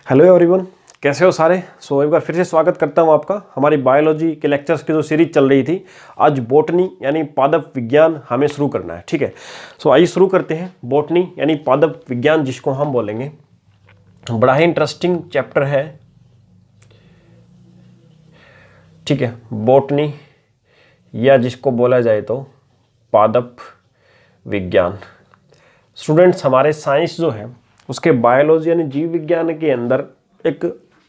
Hello everyone, कैसे हो सारे। एक बार फिर से स्वागत करता हूं आपका हमारी बायोलॉजी के लेक्चर्स की जो सीरीज चल रही थी। आज बॉटनी यानी पादप विज्ञान हमें शुरू करना है। ठीक है, आइए शुरू करते हैं। बॉटनी यानी पादप विज्ञान जिसको हम बोलेंगे, बड़ा ही इंटरेस्टिंग चैप्टर है। ठीक है, बॉटनी या जिसको बोला जाए तो पादप विज्ञान। स्टूडेंट्स, हमारे साइंस जो है उसके बायोलॉजी यानी जीव विज्ञान के अंदर एक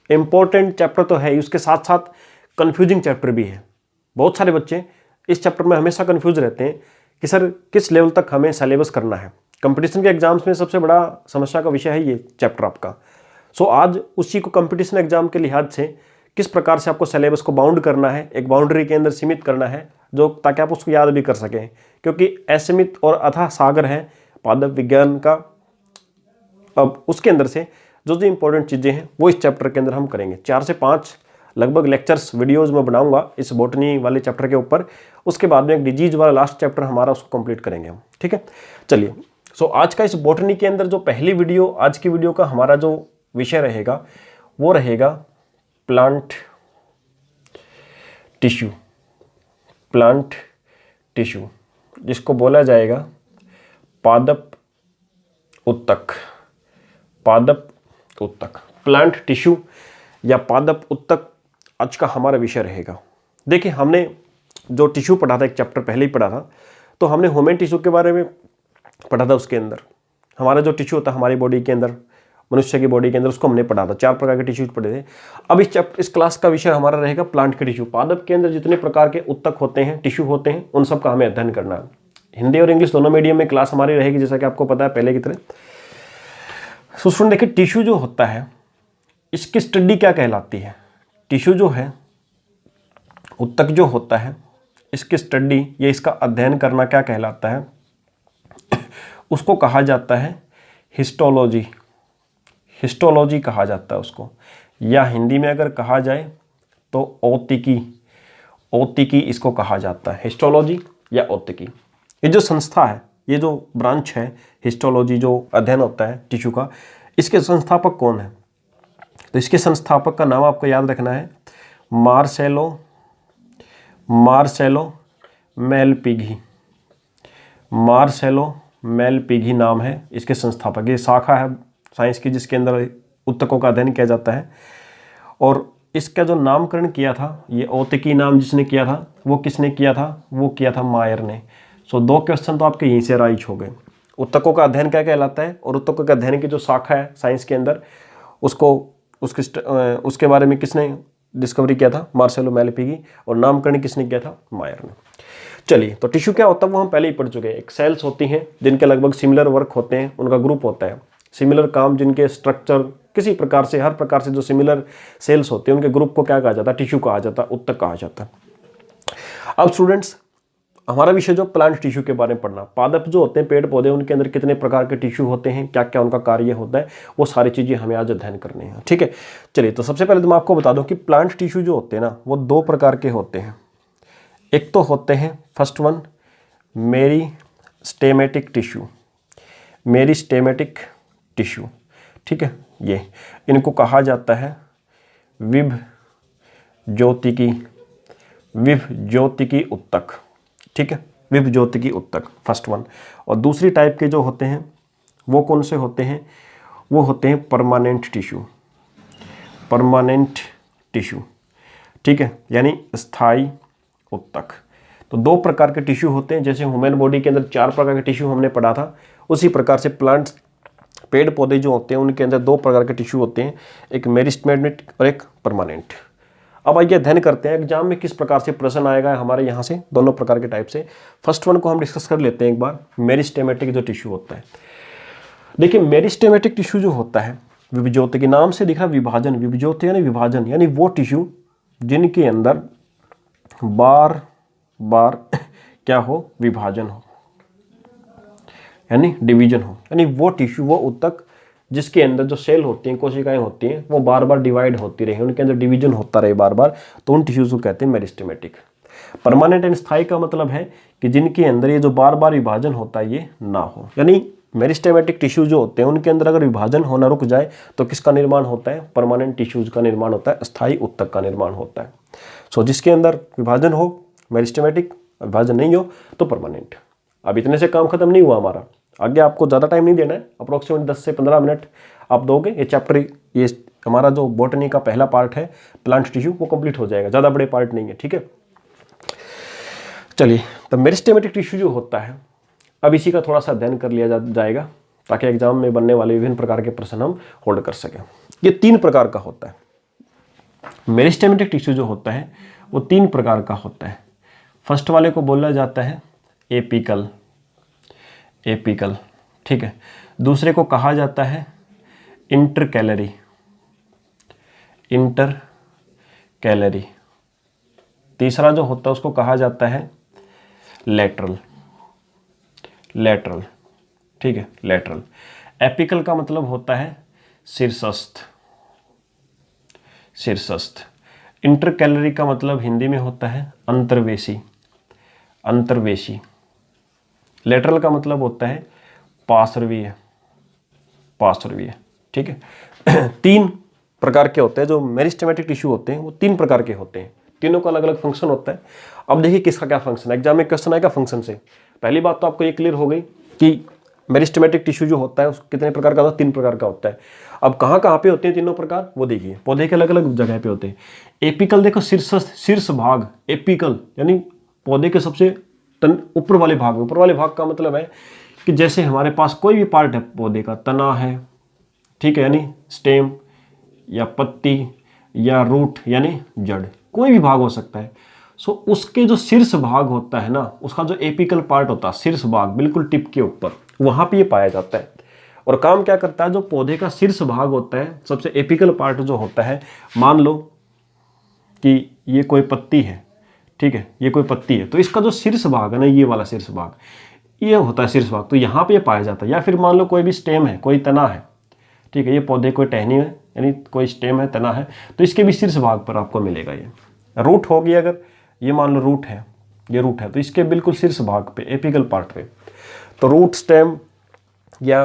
इम्पोर्टेंट चैप्टर तो है ही, उसके साथ साथ कंफ्यूजिंग चैप्टर भी है। बहुत सारे बच्चे इस चैप्टर में हमेशा कंफ्यूज रहते हैं कि सर किस लेवल तक हमें सिलेबस करना है। कंपटीशन के एग्जाम्स में सबसे बड़ा समस्या का विषय है ये चैप्टर आपका। आज उसी को कंपटीशन एग्जाम के लिहाज से किस प्रकार से आपको सिलेबस को बाउंड करना है, एक बाउंड्री के अंदर सीमित करना है, जो ताकि आप उसको याद भी कर सकें, क्योंकि असीमित और अथाह सागर है पादप विज्ञान का। अब उसके अंदर से जो जो इंपॉर्टेंट चीज़ें हैं वो इस चैप्टर के अंदर हम करेंगे। 4 से 5 लगभग लेक्चर्स वीडियोस में बनाऊंगा इस बॉटनी वाले चैप्टर के ऊपर। उसके बाद में एक डिजीज वाला लास्ट चैप्टर हमारा उसको कंप्लीट करेंगे हम। ठीक है, चलिए। आज का इस बॉटनी के अंदर जो पहली वीडियो, आज की वीडियो का हमारा जो विषय रहेगा वो रहेगा प्लांट टिश्यू। प्लांट टिश्यू जिसको बोला जाएगा पादप उत्तक। पादप उत्तक, प्लांट टिश्यू या पादप उत्तक आज का हमारा विषय रहेगा। देखिए, हमने जो टिश्यू पढ़ा था, एक चैप्टर पहले ही पढ़ा था, तो हमने ह्यूमन टिश्यू के बारे में पढ़ा था। उसके अंदर हमारा जो टिश्यू होता है हमारी बॉडी के अंदर, मनुष्य की बॉडी के अंदर, उसको हमने पढ़ा था। 4 प्रकार के टिश्यू पढ़े थे। अब इस क्लास का विषय हमारा रहेगा प्लांट के टिश्यू। पादप के अंदर जितने प्रकार के उत्तक होते हैं, टिश्यू होते हैं, उन सब का हमें अध्ययन करना है। हिंदी और इंग्लिश दोनों मीडियम में क्लास हमारी रहेगी, जैसा कि आपको पता है पहले की तरह। स्टूडेंट देखिए, टिश्यू जो होता है इसकी स्टडी क्या कहलाती है। टिश्यू जो है, उत्तक जो होता है, इसकी स्टडी या इसका अध्ययन करना क्या कहलाता है, उसको कहा जाता है हिस्टोलॉजी। हिस्टोलॉजी कहा जाता है उसको, या हिंदी में अगर कहा जाए तो औतिकी। औतिकी इसको कहा जाता है, हिस्टोलॉजी या औतिकी। ये जो संस्था है, ये जो ब्रांच है हिस्टोलॉजी, जो अध्ययन होता है टिश्यू का, इसके संस्थापक कौन है? तो इसके संस्थापक का नाम आपको याद रखना है मार्सेलो मेलपिगी। मार्सेलो मेलपिगी नाम है इसके संस्थापक। ये शाखा है साइंस की जिसके अंदर उत्तकों का अध्ययन किया जाता है। और इसका जो नामकरण किया था, ये औतिकी नाम जिसने किया था, वो किसने किया था? वो किया था मायर ने। 2 क्वेश्चन तो आपके यहीं से राइज हो गए। उत्तकों का अध्ययन क्या कहलाता है, और उत्तकों के अध्ययन की जो शाखा है साइंस के अंदर, उसके बारे में किसने डिस्कवरी किया था? Marcelo Malpighi. और नामकरण किसने किया था? मायर ने। चलिए, तो टिश्यू क्या होता है वो हम पहले ही पढ़ चुके हैं। एक सेल्स होती हैं जिनके लगभग सिमिलर वर्क होते हैं, उनका ग्रुप होता है। सिमिलर काम, जिनके स्ट्रक्चर किसी प्रकार से, हर प्रकार से जो सिमिलर सेल्स होते हैं, उनके ग्रुप को क्या कहा जाता है? टिश्यू कहा जाता है, उत्तक कहा जाता है। अब स्टूडेंट्स, हमारा विषय जो प्लांट टिश्यू के बारे में पढ़ना, पादप जो होते हैं, पेड़ पौधे, उनके अंदर कितने प्रकार के टिश्यू होते हैं, क्या क्या उनका कार्य होता है, वो सारी चीज़ें हमें आज अध्ययन करनी है। ठीक है, चलिए। तो सबसे पहले तो मैं आपको बता दूं कि प्लांट टिश्यू जो होते हैं ना, वो 2 प्रकार के होते हैं। एक तो होते हैं, first one, meristematic tissue. Meristematic tissue, ठीक है, ये इनको कहा जाता है विभज्योतिकी उत्तक। ठीक है, विभज्योतिकी उत्तक, फर्स्ट वन। और दूसरी टाइप के जो होते हैं वो कौन से होते हैं? वो होते हैं परमानेंट टिश्यू। परमानेंट टिश्यू, ठीक है, यानी स्थायी उत्तक। तो 2 प्रकार के टिश्यू होते हैं। जैसे ह्यूमन बॉडी के अंदर 4 प्रकार के टिश्यू हमने पढ़ा था, उसी प्रकार से प्लांट्स, पेड़ पौधे जो होते हैं, उनके अंदर 2 प्रकार के टिश्यू होते हैं, एक मेरिस्टेमेटिक और एक परमानेंट। अब आइए अध्ययन करते हैं एग्जाम में किस प्रकार से प्रश्न आएगा हमारे यहाँ से, दोनों प्रकार के टाइप से। फर्स्ट वन को हम डिस्कस कर लेते हैं एक बार। मेरिस्टेमेटिक जो टिश्यू होता है, देखिए, मेरिस्टेमेटिक टिश्यू जो होता है, विभज्योतिकी नाम से दिख रहा विभाजन, विभज्योति यानी विभाजन, यानी वो टिश्यू जिनके अंदर बार बार क्या हो? विभाजन हो, यानी डिवीजन हो। यानी वो टिश्यू, वो उत्तक जिसके अंदर जो सेल होती हैं, कोशिकाएं होती हैं, वो बार बार डिवाइड होती रही, उनके अंदर डिवीजन होता रहे बार बार, तो उन टिश्यूज को कहते हैं मेरिस्टेमेटिक। परमानेंट एंड स्थायी का मतलब है कि जिनके अंदर ये जो बार बार विभाजन होता है ये ना हो। यानी मेरिस्टेमेटिक टिश्यू जो होते हैं उनके अंदर अगर विभाजन होना रुक जाए तो किसका निर्माण होता है? परमानेंट टिश्यूज का निर्माण होता है, अस्थायी ऊतक का निर्माण होता है। सो जिसके अंदर विभाजन हो मेरिस्टेमेटिक, विभाजन नहीं हो तो परमानेंट। अब इतने से काम खत्म नहीं हुआ हमारा, आगे आपको ज़्यादा टाइम नहीं देना है, अप्रोक्सीमेट 10 से 15 मिनट आप दोगे, ये चैप्टर, ये हमारा जो बॉटनी का पहला पार्ट है प्लांट टिश्यू वो कंप्लीट हो जाएगा, ज़्यादा बड़े पार्ट नहीं है, ठीक है। चलिए, तो मेरिस्टेमेटिक टिश्यू जो होता है, अब इसी का थोड़ा सा अध्ययन कर लिया जाएगा ताकि एग्जाम में बनने वाले विभिन्न प्रकार के प्रश्न हम होल्ड कर सकें। ये 3 प्रकार का होता है। मेरिस्टेमेटिक टिश्यू जो होता है वो 3 प्रकार का होता है। फर्स्ट वाले को बोला जाता है एपिकल, एपिकल, ठीक है। दूसरे को कहा जाता है इंटरकैलरी, इंटरकैलरी। तीसरा जो होता है उसको कहा जाता है लेटरल, लेटरल, ठीक है, लेटरल। एपिकल का मतलब होता है शीर्षस्थ, शीर्षस्थ। इंटरकैलरी का मतलब हिंदी में होता है अंतर्वेशी, अंतर्वेशी। लेटरल का मतलब होता है पार्श्वीय, पार्श्वीय, ठीक है। 3 प्रकार के होते हैं जो मेरिस्टेमेटिक टिश्यू होते हैं, वो 3 प्रकार के होते हैं, तीनों का अलग अलग फंक्शन होता है। अब देखिए किसका क्या फंक्शन है, एग्जाम में क्वेश्चन आएगा फंक्शन से। पहली बात तो आपको ये क्लियर हो गई कि मेरिस्टेमेटिक टिश्यू जो होता है उस कितने प्रकार का होता है? 3 प्रकार का होता है। अब कहाँ कहाँ पे होते हैं तीनों प्रकार, वो देखिए, पौधे के अलग अलग जगह पे होते हैं। एपिकल देखो, शीर्षस्थ, शीर्ष भाग, एपिकल यानी पौधे के सबसे ऊपर वाले भाग में। ऊपर वाले भाग का मतलब है कि जैसे हमारे पास कोई भी पार्ट है पौधे का, तना है, ठीक है, यानी स्टेम या पत्ती या रूट यानी जड़, कोई भी भाग हो सकता है। सो उसके जो शीर्ष भाग होता है ना, उसका जो एपिकल पार्ट होता है, शीर्ष भाग बिल्कुल टिप के ऊपर, वहां पे ये पाया जाता है। और काम क्या करता है, जो पौधे का शीर्ष भाग होता है, सबसे एपिकल पार्ट जो होता है, मान लो कि ये कोई पत्ती है, ठीक है, ये कोई पत्ती है, तो इसका जो शीर्ष भाग है ना, ये वाला शीर्ष भाग, ये होता है शीर्ष भाग, तो यहाँ पे ये पाया जाता है। या फिर मान लो कोई भी स्टेम है, कोई तना है, ठीक है, ये पौधे कोई टहनी है, यानी कोई स्टेम है, तना है, तो इसके भी शीर्ष भाग पर आपको मिलेगा। ये रूट होगी, अगर ये मान लो रूट है, ये रूट है, तो इसके बिल्कुल शीर्ष भाग पे, एपिकल पार्ट पे, तो रूट, स्टेम या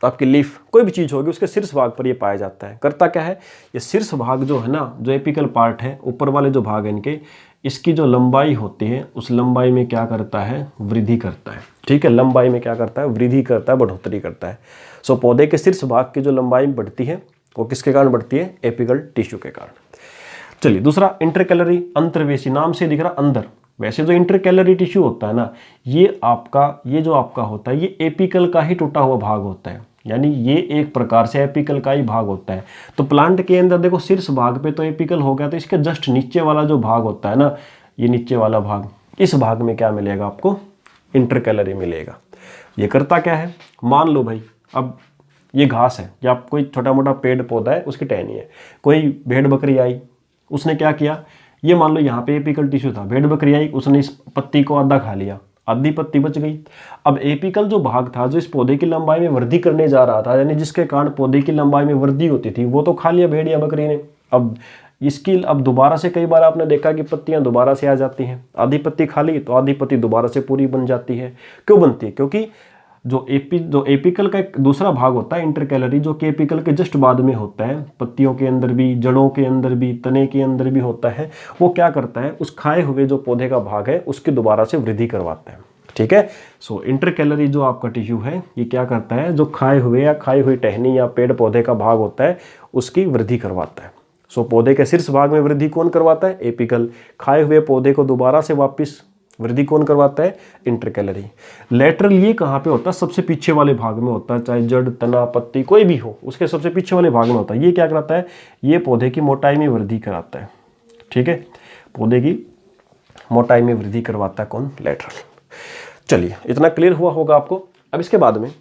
आपकी लीफ, कोई भी चीज़ होगी उसके शीर्ष भाग पर ये पाया जाता है। करता क्या है, ये शीर्ष भाग जो है ना, जो एपिकल पार्ट है, ऊपर वाले जो भाग है इनके, इसकी जो लंबाई होती है उस लंबाई में क्या करता है, वृद्धि करता है, ठीक है। लंबाई में क्या करता है, वृद्धि करता है, बढ़ोतरी करता है। सो पौधे के शीर्ष भाग की जो लंबाई बढ़ती है वो किसके कारण बढ़ती है, एपिकल टिश्यू के कारण। चलिए, दूसरा इंटरकैलरी, अंतर्वेशी, नाम से दिख रहा अंदर। वैसे जो इंटरकैलरी टिश्यू होता है ना, ये आपका, ये जो आपका होता है, ये एपिकल का ही टूटा हुआ भाग होता है, यानी ये एक प्रकार से एपिकल का ही भाग होता है। तो प्लांट के अंदर देखो, शीर्ष भाग पे तो एपिकल हो गया, तो इसके जस्ट नीचे वाला जो भाग होता है ना, ये नीचे वाला भाग, इस भाग में क्या मिलेगा आपको, इंटरकैलरी मिलेगा। ये करता क्या है, मान लो भाई अब ये घास है या कोई छोटा मोटा पेड़ पौधा है, उसकी टहनी है, कोई भेड़ बकरी आई, उसने क्या किया, ये मान लो यहाँ पे एपिकल टिश्यू था, भेड़ बकरी आई, उसने इस पत्ती को आधा खा लिया, आधी पत्ती बच गई। अब एपिकल जो भाग था, जो इस पौधे की लंबाई में वृद्धि करने जा रहा था, यानी जिसके कारण पौधे की लंबाई में वृद्धि होती थी, वो तो खा लिया भेड़ या बकरी ने। अब इसकी, अब दोबारा से कई बार आपने देखा कि पत्तियां दोबारा से आ जाती हैं, आधी पत्ती खा ली तो आधी पत्ती दोबारा से पूरी बन जाती है। क्यों बनती है, क्योंकि जो एपिकल का एक दूसरा भाग होता है इंटरकैलरी, जो कि एपिकल के जस्ट बाद में होता है, पत्तियों के अंदर भी, जड़ों के अंदर भी, तने के अंदर भी होता है, वो क्या करता है, उस खाए हुए जो पौधे का भाग है उसकी दोबारा से वृद्धि करवाता है, ठीक है। सो इंटरकैलरी जो आपका टिश्यू है, ये क्या करता है, जो खाए हुए या खाई हुई टहनी या पेड़ पौधे का भाग होता है उसकी वृद्धि करवाता है। सो पौधे के शीर्ष भाग में वृद्धि कौन करवाता है, एपिकल। खाए हुए पौधे को दोबारा से वापस वृद्धि कौन करवाता है, इंटरकैलरी। लेटरल ये कहाँ पे होता है, सबसे पीछे वाले भाग में होता है, चाहे जड़, तना, पत्ती कोई भी हो, उसके सबसे पीछे वाले भाग में होता है। ये क्या कराता है, ये पौधे की मोटाई में वृद्धि कराता है, ठीक है, पौधे की मोटाई में वृद्धि करवाता है कौन, लेटरल। चलिए, इतना क्लियर हुआ होगा आपको। अब इसके बाद में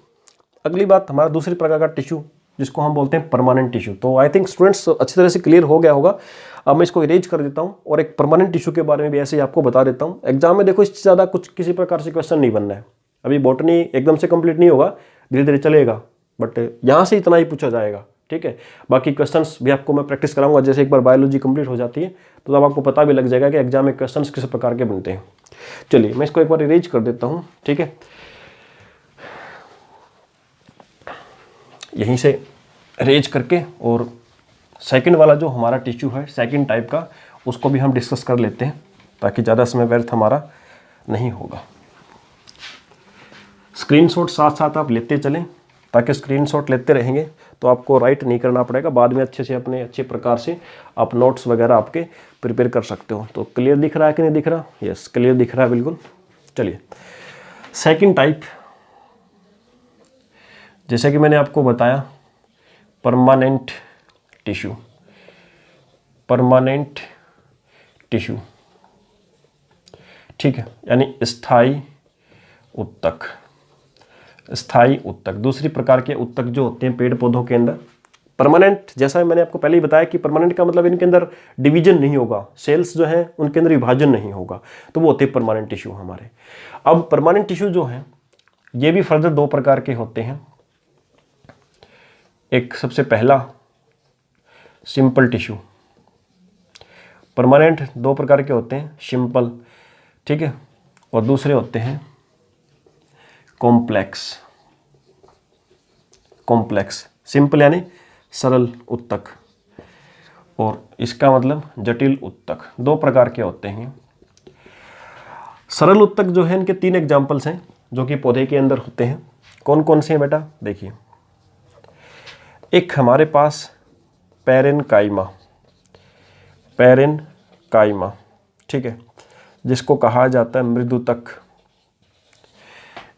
अगली बात, हमारा दूसरी प्रकार का टिश्यू जिसको हम बोलते हैं परमानेंट टिश्यू। तो आई थिंक स्टूडेंट्स अच्छी तरह से क्लियर हो गया होगा। अब मैं इसको इरेज कर देता हूँ और एक परमानेंट टिश्यू के बारे में भी ऐसे ही आपको बता देता हूँ। एग्जाम में देखो इससे ज़्यादा कुछ किसी प्रकार से क्वेश्चन नहीं बनना है। अभी बॉटनी एकदम से कंप्लीट नहीं होगा, धीरे धीरे चलेगा, बट यहाँ से इतना ही पूछा जाएगा, ठीक है। बाकी क्वेश्चंस भी आपको मैं प्रैक्टिस कराऊंगा। जैसे एक बार बायोलॉजी कंप्लीट हो जाती है तो तब आपको पता भी लग जाएगा कि एग्जाम में क्वेश्चंस किस प्रकार के बनते हैं। चलिए, मैं इसको एक बार इरेज कर देता हूँ, ठीक है। यहीं से रेज करके, और सेकंड वाला जो हमारा टिश्यू है सेकंड टाइप का, उसको भी हम डिस्कस कर लेते हैं ताकि ज़्यादा समय व्यर्थ हमारा नहीं होगा। स्क्रीनशॉट साथ साथ आप लेते चलें, ताकि स्क्रीनशॉट लेते रहेंगे तो आपको राइट नहीं करना पड़ेगा, बाद में अच्छे से अपने अच्छे प्रकार से आप नोट्स वगैरह आपके प्रिपेयर कर सकते हो। तो क्लियर दिख रहा है कि नहीं दिख रहा? यस, क्लियर दिख रहा है बिल्कुल। चलिए सेकंड टाइप, जैसे कि मैंने आपको बताया परमानेंट टिश्यू, परमानेंट टिश्यू, ठीक है, यानी स्थायी उत्तक, स्थायी उत्तक। दूसरी प्रकार के उत्तक जो होते हैं पेड़ पौधों के अंदर, परमानेंट, जैसा मैंने आपको पहले ही बताया कि परमानेंट का मतलब इनके अंदर डिवीजन नहीं होगा, सेल्स जो हैं उनके अंदर विभाजन नहीं होगा, तो वो होते हैं परमानेंट टिश्यू हमारे। अब परमानेंट टिश्यू जो है ये भी फर्दर दो प्रकार के होते हैं। एक सबसे पहला सिंपल टिश्यू, परमानेंट दो प्रकार के होते हैं, सिंपल, ठीक है, और दूसरे होते हैं कॉम्प्लेक्स। कॉम्प्लेक्स, सिंपल यानी सरल उत्तक, और इसका मतलब जटिल उत्तक। दो प्रकार के होते हैं। सरल उत्तक जो है इनके 3 एग्जाम्पल्स हैं जो कि पौधे के अंदर होते हैं। कौन कौन से हैं बेटा? देखिए, एक हमारे पास पैरेनकाइमा, पैरेनकाइमा, ठीक है, जिसको कहा जाता है मृदुतक।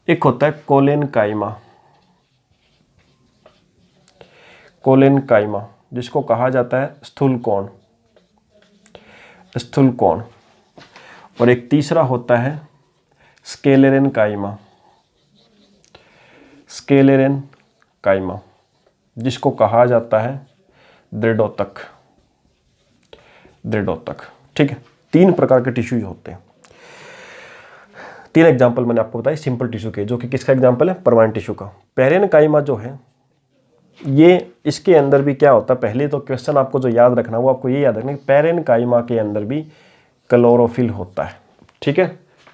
एक होता है कोलेनकाइमा, कोलेनकाइमा, जिसको कहा जाता है स्थूलकोण, स्थूलकोण। और एक तीसरा होता है स्केलेरेनकाइमा, स्केलेरेनकाइमा, जिसको कहा जाता है दृढ़ोतक, दृढ़ोतक, ठीक है। 3 प्रकार के टिश्यू होते हैं। 3 एग्जाम्पल मैंने आपको बताया सिंपल टिश्यू के, जो कि किसका एग्जाम्पल है? परमानेंट टिश्यू का। पैरेनकाइमा जो है ये, इसके अंदर भी क्या होता है, पहले तो क्वेश्चन आपको जो याद रखना वो आपको ये याद रखना कि पैरेनकाइमा के अंदर भी क्लोरोफिल होता है, ठीक है।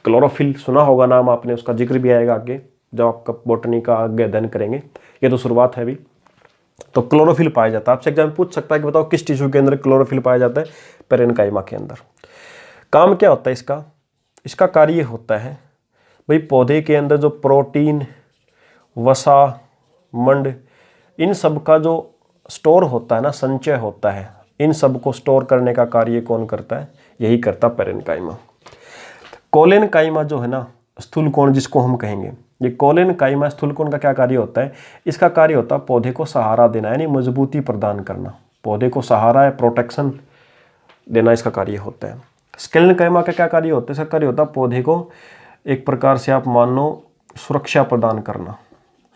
क्लोरोफिल सुना होगा नाम आपने, उसका जिक्र भी आएगा आगे जब आपका बॉटनी का आगे अध्ययन करेंगे, ये तो शुरुआत है अभी। तो क्लोरोफिल पाया जाता है, आपसे एग्जाम पूछ सकता है कि बताओ किस टिश्यू के अंदर क्लोरोफिल पाया जाता है? पैरेनकाइमा के अंदर। काम क्या होता है इसका? इसका कार्य होता है भाई पौधे के अंदर जो प्रोटीन, वसा, मंड, इन सब का जो स्टोर होता है ना, संचय होता है, इन सब को स्टोर करने का कार्य कौन करता है? यही करता पैरेनकाइमा। कोलेनकाइमा जो है ना, स्थूलकोण जिसको हम कहेंगे, ये कोलेनकाइमा स्थूलकोण का क्या कार्य होता है? इसका कार्य होता है पौधे को सहारा देना, यानी मजबूती प्रदान करना, पौधे को सहारा या प्रोटेक्शन देना, इसका कार्य होता है। स्केलेनकाइमा का क्या कार्य होता है? इसका कार्य होता है पौधे को एक प्रकार से आप मान लो सुरक्षा प्रदान करना,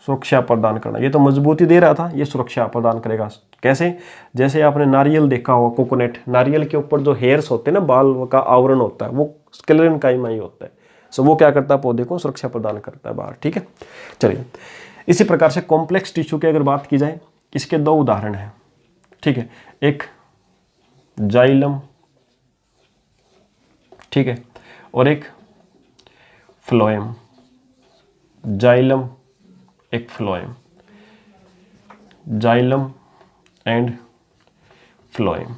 सुरक्षा प्रदान करना। ये तो मजबूती दे रहा था, ये सुरक्षा प्रदान करेगा। कैसे? जैसे आपने नारियल देखा होगा, कोकोनट, नारियल के ऊपर जो हेयर्स होते हैं ना, बाल का आवरण होता है, वो स्केलेनकाइमा ही होता है। सो वो क्या करता है? पौधे को सुरक्षा प्रदान करता है बाहर, ठीक है। चलिए, इसी प्रकार से कॉम्प्लेक्स टिश्यू की अगर बात की जाए, इसके 2 उदाहरण हैं, ठीक है। एक जाइलम, ठीक है, और एक फ्लोएम। जाइलम, एक फ्लोएम, जाइलम एंड फ्लोएम।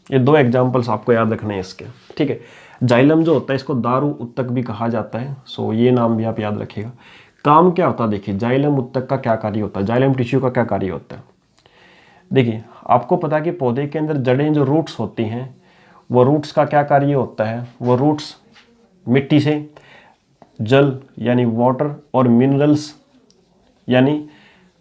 ये 2 एग्जाम्पल्स आपको याद रखने हैं इसके, ठीक है। जाइलम जो होता है इसको दारू उत्तक भी कहा जाता है, सो ये नाम भी आप याद रखिएगा। काम क्या होता है? देखिए, जाइलम उत्तक का क्या कार्य होता है, जाइलम टिश्यू का क्या कार्य होता है? देखिए, आपको पता है कि पौधे के अंदर जड़ें जो रूट्स होती हैं, वो रूट्स का क्या कार्य होता है? वो रूट्स मिट्टी से जल यानी वाटर और मिनरल्स यानी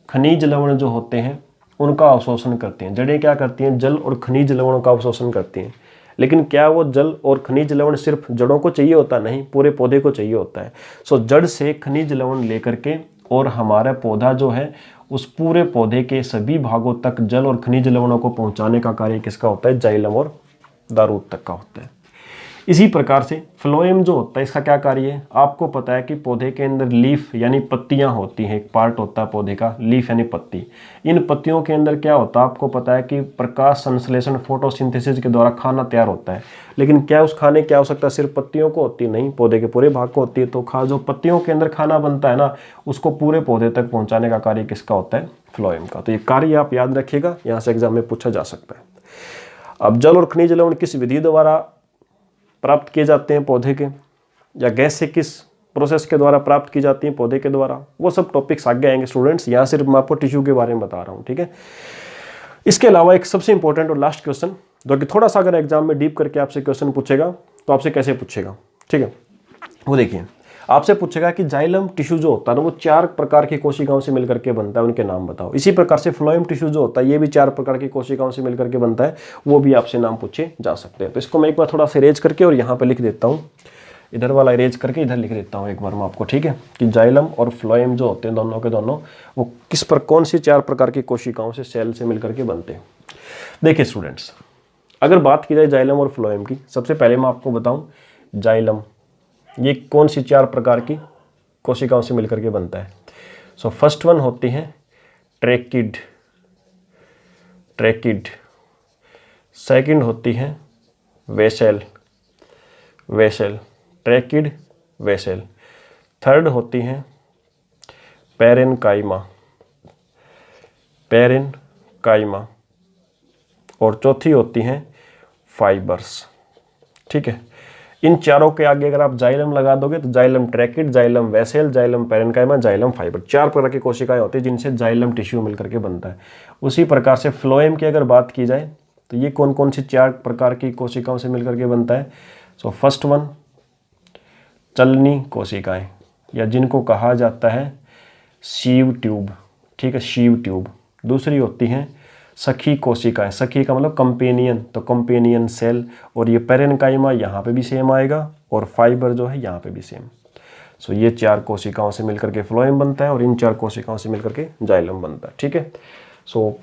खनिज लवण जो होते हैं उनका अवशोषण करती हैं। जड़ें क्या करती हैं? जल और खनिज लवणों का अवशोषण करती हैं। लेकिन क्या वो जल और खनिज लवण सिर्फ जड़ों को चाहिए होता? नहीं, पूरे पौधे को चाहिए होता है। सो जड़ से खनिज लवण लेकर के और हमारा पौधा जो है उस पूरे पौधे के सभी भागों तक जल और खनिज लवणों को पहुंचाने का कार्य किसका होता है? जाइलम और दारू उत्तक का होता है। इसी प्रकार से फ्लोएम जो होता है, इसका क्या कार्य है? आपको पता है कि पौधे के अंदर लीफ यानी पत्तियां होती हैं, एक पार्ट होता है पौधे का, लीफ यानी पत्ती। इन पत्तियों के अंदर क्या होता है? आपको पता है कि प्रकाश संश्लेषण, फोटोसिंथेसिस के द्वारा खाना तैयार होता है। लेकिन क्या उस खाने की आवश्यकता सिर्फ पत्तियों को होती है? नहीं, पौधे के पूरे भाग को होती है। तो जो पत्तियों के अंदर खाना बनता है ना, उसको पूरे पौधे तक पहुँचाने का कार्य किसका होता है? फ्लोएम का। तो ये कार्य आप याद रखिएगा, यहाँ से एग्जाम में पूछा जा सकता है। अब जल और खनिज लवण किस विधि द्वारा प्राप्त किए जाते हैं पौधे के, या गैस से किस प्रोसेस के द्वारा प्राप्त की जाती है पौधे के द्वारा, वो सब टॉपिक्स आगे आएंगे स्टूडेंट्स। यहाँ सिर्फ मैं आपको टिश्यू के बारे में बता रहा हूँ, ठीक है। इसके अलावा एक सबसे इंपॉर्टेंट और लास्ट क्वेश्चन, जो कि थोड़ा सा अगर एग्जाम में डीप करके आपसे क्वेश्चन पूछेगा तो आपसे कैसे पूछेगा, ठीक है, वो देखिए। आपसे पूछेगा कि जाइलम टिश्यू जो होता है ना वो 4 प्रकार की कोशिकाओं से मिलकर के बनता है, उनके नाम बताओ। इसी प्रकार से फ्लोएम टिश्यू जो होता है ये भी 4 प्रकार की कोशिकाओं से मिलकर के बनता है, वो भी आपसे नाम पूछे जा सकते हैं। तो इसको मैं एक बार थोड़ा सा इरेज करके और यहाँ पे लिख देता हूँ, इधर वाला इरेज करके इधर लिख देता हूँ एक बार मैं आपको, ठीक है, कि जाइलम और फ्लोएम जो होते हैं दोनों के दोनों वो किस पर कौन सी 4 प्रकार की कोशिकाओं से सेल से मिलकर के बनते हैं। देखिए स्टूडेंट्स, अगर बात की जाए जाइलम और फ्लोएम की, सबसे पहले मैं आपको बताऊँ जाइलम ये कौन सी 4 प्रकार की कोशिकाओं से मिलकर के बनता है। सो फर्स्ट वन होती है ट्रैकिड, सेकंड होती है वेसेल, ट्रैकिड वेसेल। थर्ड होती है पैरेनकाइमा, और चौथी होती हैं फाइबर्स, ठीक है। इन चारों के आगे अगर आप जाइलम लगा दोगे तो xylem tracheid, xylem vessel, xylem parenchyma, xylem fibre, 4 प्रकार की कोशिकाएं होती हैं जिनसे जाइलम टिश्यू मिलकर के बनता है। उसी प्रकार से फ्लोएम की अगर बात की जाए तो ये कौन कौन सी 4 प्रकार की कोशिकाओं से मिलकर के बनता है। सो फर्स्ट वन चलनी कोशिकाएं, या जिनको कहा जाता है शीव ट्यूब, ठीक है, शीव ट्यूब। दूसरी होती हैं सखी कोशिकाएं, सखी का मतलब कंपेनियन, तो कंपेनियन सेल, और ये पैरेनकाइमा यहाँ पे भी सेम आएगा, और फाइबर जो है यहाँ पे भी सेम। सो ये 4 कोशिकाओं से मिलकर के फ्लोएम बनता है और इन 4 कोशिकाओं से मिलकर के जाइलम बनता है, ठीक है। सो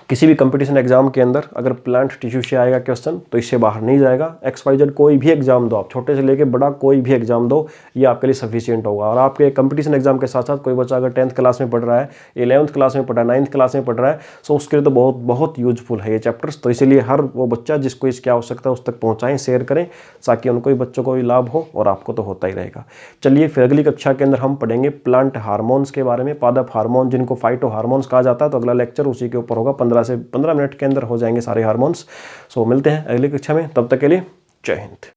किसी भी कंपटीशन एग्जाम के अंदर अगर प्लांट टिश्यू से आएगा क्वेश्चन तो इससे बाहर नहीं जाएगा। XYZ कोई भी एग्जाम दो आप, छोटे से लेके बड़ा कोई भी एग्जाम दो, ये आपके लिए सफिशिएंट होगा। और आपके कंपटीशन एग्जाम के साथ साथ कोई बच्चा अगर 10th क्लास में पढ़ रहा है, 11th क्लास में पढ़ रहा है, 9th क्लास में पढ़ रहा है, सो उसके लिए तो बहुत बहुत यूजफुल है ये चैप्टर्स। तो इसीलिए हर वो बच्चा जिसको इसकी आवश्यकता है उस तक पहुँचाएँ, शेयर करें, ताकि उनको बच्चों को भी लाभ हो और आपको तो होता ही रहेगा। चलिए फिर अगली कक्षा के अंदर हम पढ़ेंगे प्लांट हार्मोन्स के बारे में, पादप हार्मोन जिनको फाइटो हार्मोन्स कहा जाता है। तो अगला लेक्चर उसी के ऊपर होगा, 15 से 15 मिनट के अंदर हो जाएंगे सारे हार्मोन्स। सो मिलते हैं अगली कक्षा में, तब तक के लिए जय हिंद।